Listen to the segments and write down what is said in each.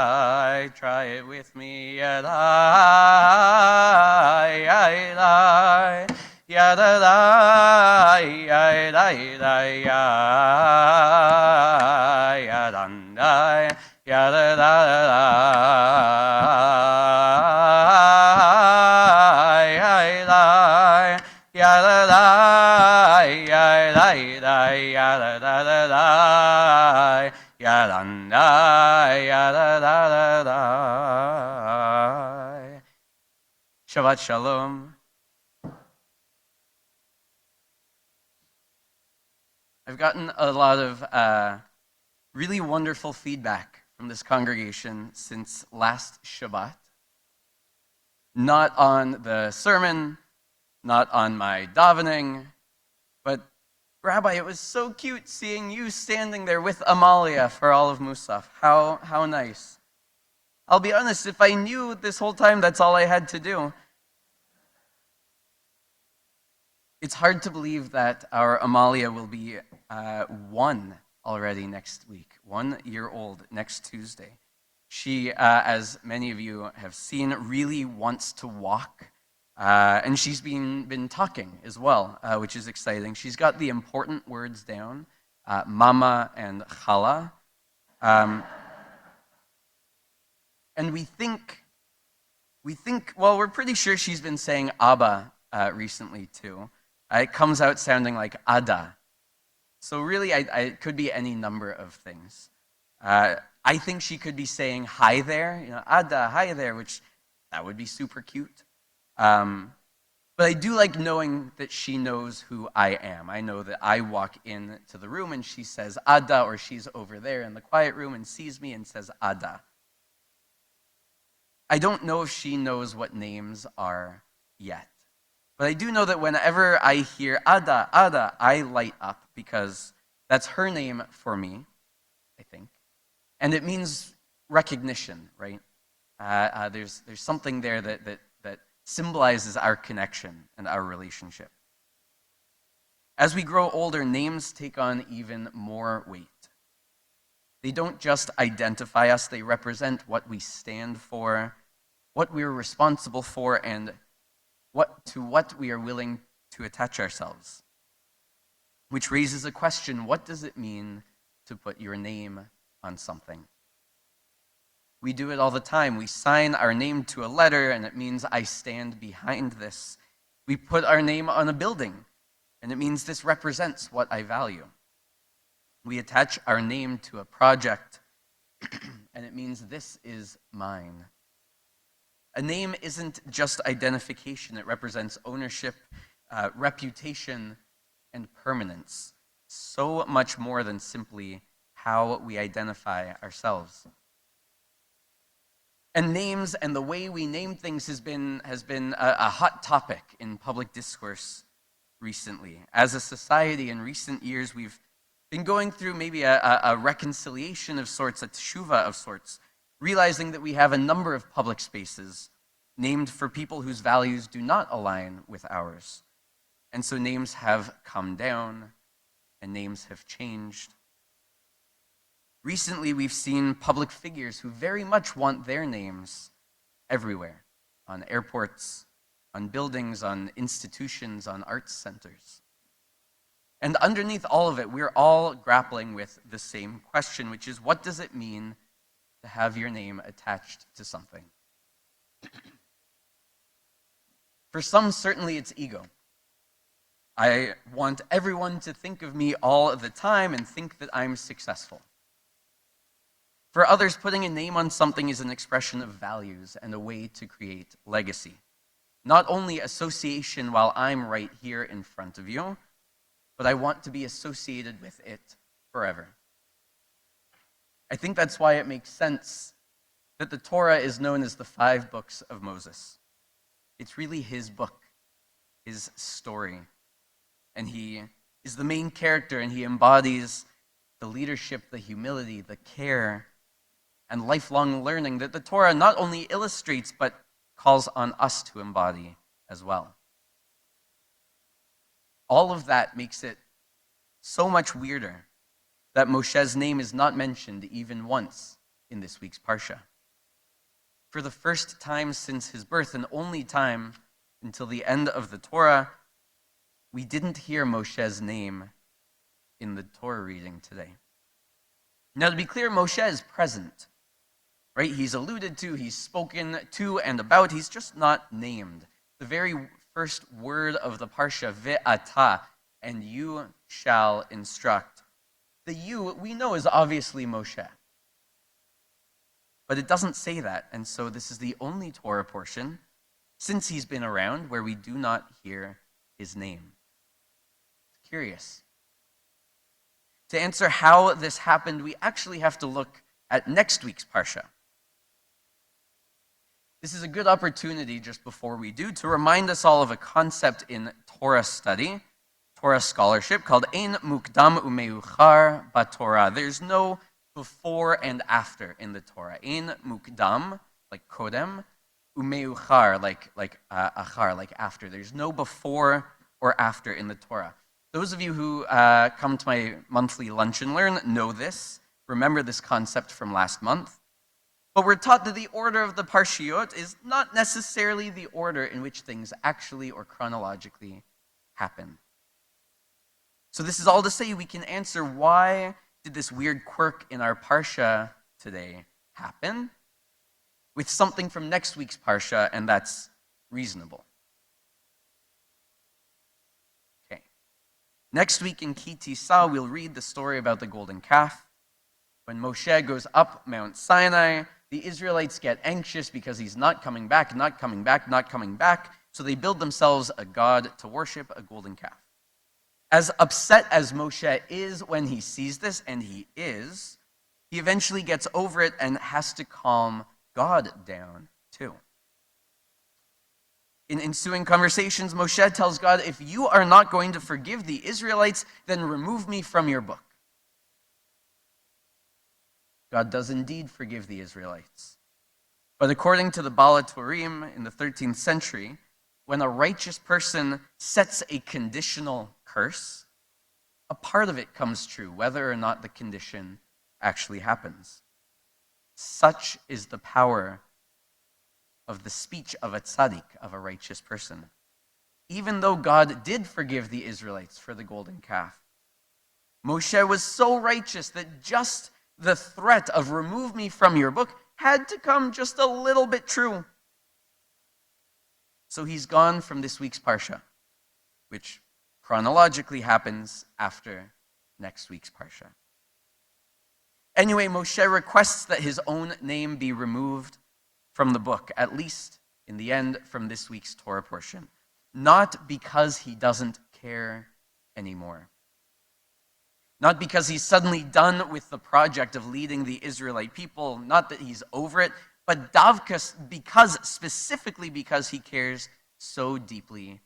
Yadai. Try it with me. Yadai. Yadai. Yadai. Yadai. Yadai. Yadai. Yadai, yadai, yadai, yadai, yadai. Shabbat Shalom. I've gotten a lot of really wonderful feedback from this congregation since last Shabbat. Not on the sermon, not on my davening, but Rabbi, it was so cute seeing you standing there with Amalia for all of Musaf. How nice. I'll be honest, if I knew this whole time that's all I had to do. It's hard to believe that our Amalia will be 1 already next week, 1 year old next Tuesday. She, as many of you have seen, really wants to walk. And she's been talking as well, which is exciting. She's got the important words down, mama and chala. And we think, well, we're pretty sure she's been saying Abba recently too. It comes out sounding like Ada. So really, it could be any number of things. I think she could be saying hi there, Ada, hi there, which that would be super cute. But I do like knowing that she knows who I am. I know that I walk into the room and she says Ada, or she's over there in the quiet room and sees me and says Ada. I don't know if she knows what names are yet. But I do know that whenever I hear Ada, Ada, I light up because that's her name for me, I think. And it means recognition, right? There's something there that symbolizes our connection and our relationship. As we grow older, names take on even more weight. They don't just identify us, they represent what we stand for, what we're responsible for, and what we are willing to attach ourselves. Which raises a question, what does it mean to put your name on something? We do it all the time. We sign our name to a letter, and it means I stand behind this. We put our name on a building, and it means this represents what I value. We attach our name to a project, and it means this is mine. A name isn't just identification. It represents ownership, reputation, and permanence. So much more than simply how we identify ourselves. And names and the way we name things has been a hot topic in public discourse recently. As a society in recent years, we've been going through maybe a reconciliation of sorts, a teshuva of sorts, realizing that we have a number of public spaces named for people whose values do not align with ours. And so names have come down and names have changed. Recently, we've seen public figures who very much want their names everywhere, on airports, on buildings, on institutions, on arts centers. And underneath all of it, we're all grappling with the same question, which is, what does it mean to have your name attached to something? For some, certainly it's ego. I want everyone to think of me all the time and think that I'm successful. For others, putting a name on something is an expression of values and a way to create legacy. Not only association while I'm right here in front of you, but I want to be associated with it forever. I think that's why it makes sense that the Torah is known as the 5 books of Moses. It's really his book, his story. And he is the main character, and he embodies the leadership, the humility, the care, and lifelong learning that the Torah not only illustrates, but calls on us to embody as well. All of that makes it so much weirder that Moshe's name is not mentioned even once in this week's Parsha. For the first time since his birth, and only time until the end of the Torah, we didn't hear Moshe's name in the Torah reading today. Now, to be clear, Moshe is present, right? He's alluded to, he's spoken to and about, he's just not named. The very first word of the Parsha, ve'ata, and you shall instruct. The you, we know, is obviously Moshe. But it doesn't say that, and so this is the only Torah portion, since he's been around, where we do not hear his name. It's curious. To answer how this happened, we actually have to look at next week's Parsha. This is a good opportunity, just before we do, to remind us all of a concept in Torah study, Torah scholarship, called Ein Mukdam Umeuchar Batorah. There's no before and after in the Torah. Ein Mukdam, like Kodem, Umeuchar, like Achar, like after. There's no before or after in the Torah. Those of you who come to my monthly Lunch and Learn know this, remember this concept from last month. But we're taught that the order of the Parshiot is not necessarily the order in which things actually or chronologically happen. So this is all to say we can answer, why did this weird quirk in our Parsha today happen? With something from next week's Parsha, and that's reasonable. Okay. Next week in Ki Tisa, we'll read the story about the golden calf. When Moshe goes up Mount Sinai, the Israelites get anxious because he's not coming back, not coming back, not coming back. So they build themselves a god to worship, a golden calf. As upset as Moshe is when he sees this, and he is, he eventually gets over it and has to calm God down too. In ensuing conversations, Moshe tells God, if you are not going to forgive the Israelites, then remove me from your book. God does indeed forgive the Israelites. But according to the Baal HaTurim in the 13th century, when a righteous person sets a conditional curse, a part of it comes true, whether or not the condition actually happens. Such is the power of the speech of a tzaddik, of a righteous person. Even though God did forgive the Israelites for the golden calf, Moshe was so righteous that just the threat of remove me from your book had to come just a little bit true. So he's gone from this week's Parsha, which chronologically happens after next week's Parsha. Anyway, Moshe requests that his own name be removed from the book, at least in the end from this week's Torah portion. Not because he doesn't care anymore. Not because he's suddenly done with the project of leading the Israelite people, not that he's over it, but specifically because he cares so deeply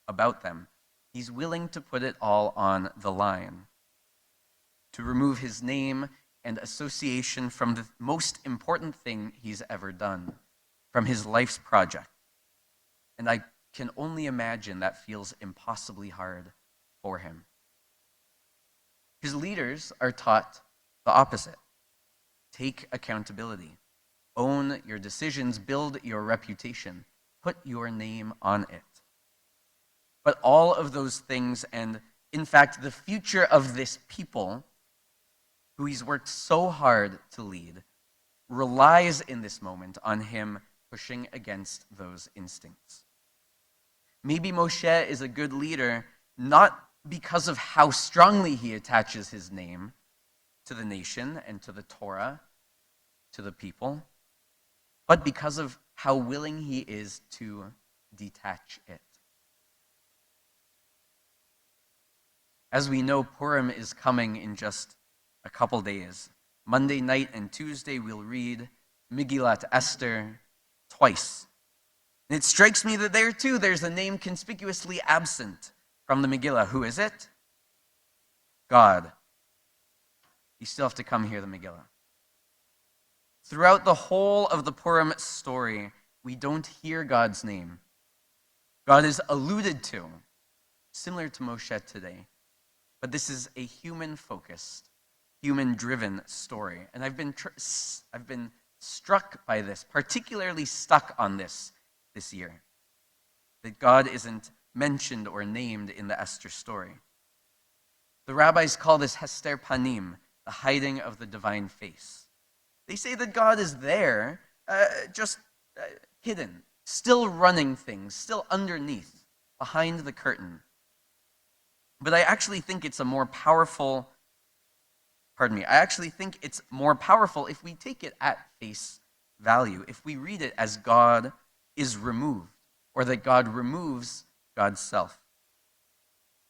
about them. He's willing to put it all on the line, to remove his name and association from the most important thing he's ever done, from his life's project. And I can only imagine that feels impossibly hard for him. His leaders are taught the opposite. Take accountability. Own your decisions. Build your reputation. Put your name on it. But all of those things, and in fact, the future of this people, who he's worked so hard to lead, relies in this moment on him pushing against those instincts. Maybe Moshe is a good leader, not because of how strongly he attaches his name to the nation and to the Torah, to the people, but because of how willing he is to detach it. As we know, Purim is coming in just a couple days. Monday night and Tuesday we'll read Megillat Esther twice. And it strikes me that there too, there's a name conspicuously absent from the Megillah. Who is it? God. You still have to come hear the Megillah. Throughout the whole of the Purim story, we don't hear God's name. God is alluded to, similar to Moshe today. But this is a human-focused, human-driven story. And I've been struck by this, particularly stuck on this year, that God isn't mentioned or named in the Esther story. The rabbis call this hester panim, the hiding of the divine face. They say that God is there, just hidden, still running things, still underneath, behind the curtain. But I actually think it's more powerful if we take it at face value, if we read it as God is removed, or that God removes God's self.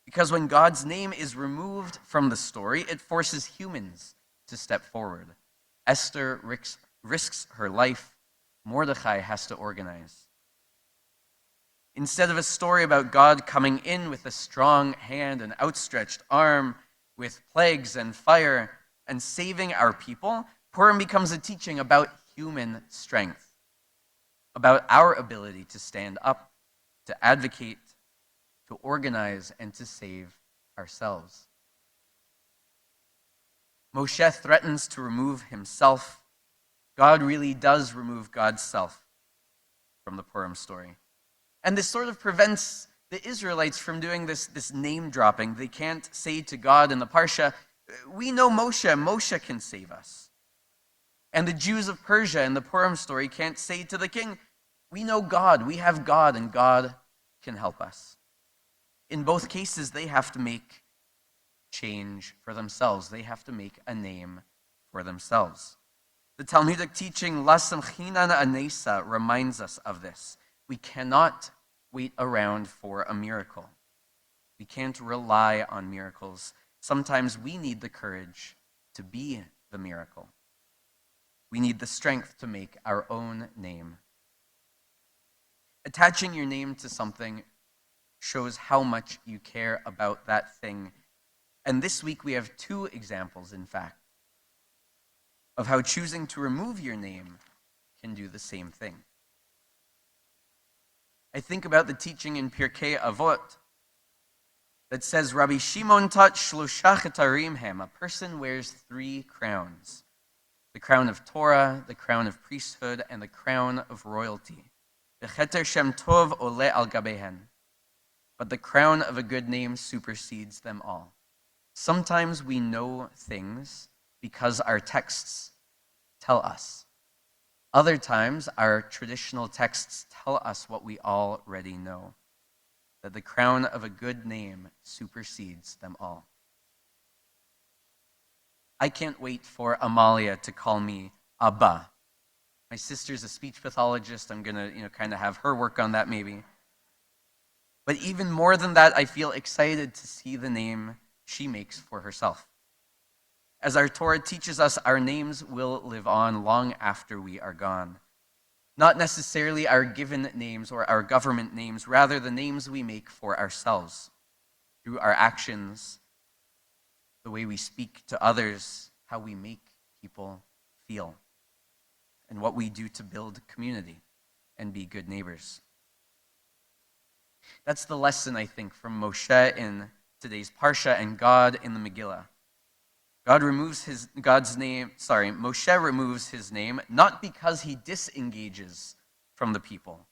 Because when God's name is removed from the story, it forces humans to step forward. Esther risks her life. Mordecai has to organize. Instead of a story about God coming in with a strong hand and outstretched arm, with plagues and fire, and saving our people, Purim becomes a teaching about human strength, about our ability to stand up, to advocate, to organize, and to save ourselves. Moshe threatens to remove himself. God really does remove God's self from the Purim story. And this sort of prevents the Israelites from doing this name dropping. They can't say to God in the Parsha, we know Moshe can save us. And the Jews of Persia in the Purim story can't say to the king, we know God, we have God, and God can help us. In both cases, they have to make change for themselves. They have to make a name for themselves. The Talmudic teaching, La Samchinan Anesa, reminds us of this. We cannot wait around for a miracle. We can't rely on miracles. Sometimes we need the courage to be the miracle. We need the strength to make our own name. Attaching your name to something shows how much you care about that thing. And this week we have two examples, in fact, of how choosing to remove your name can do the same thing. I think about the teaching in Pirkei Avot that says, Rabbi Shimon taught shlosha chetarim hem, a person wears 3 crowns. The crown of Torah, the crown of priesthood, and the crown of royalty. V'cheter shem tov ole al gabehen. But the crown of a good name supersedes them all. Sometimes we know things because our texts tell us. Other times, our traditional texts tell us what we already know, that the crown of a good name supersedes them all. I can't wait for Amalia to call me Abba. My sister's a speech pathologist. I'm going to, kind of have her work on that maybe. But even more than that, I feel excited to see the name she makes for herself. As our Torah teaches us, our names will live on long after we are gone. Not necessarily our given names or our government names, rather the names we make for ourselves through our actions, the way we speak to others, how we make people feel, and what we do to build community and be good neighbors. That's the lesson, I think, from Moshe in today's Parsha and God in the Megillah. Moshe removes his name, not because he disengages from the people,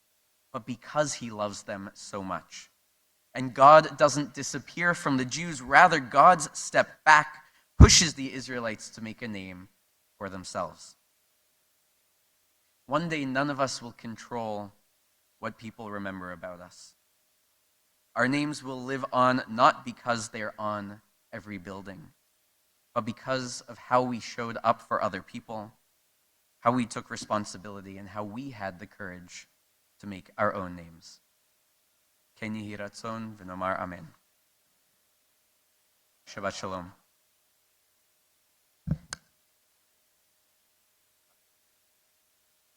but because he loves them so much. And God doesn't disappear from the Jews, rather God's step back pushes the Israelites to make a name for themselves. One day, none of us will control what people remember about us. Our names will live on not because they're on every building, but because of how we showed up for other people, how we took responsibility, and how we had the courage to make our own names. Ken yehi ratzon v'nomar amen. Shabbat shalom.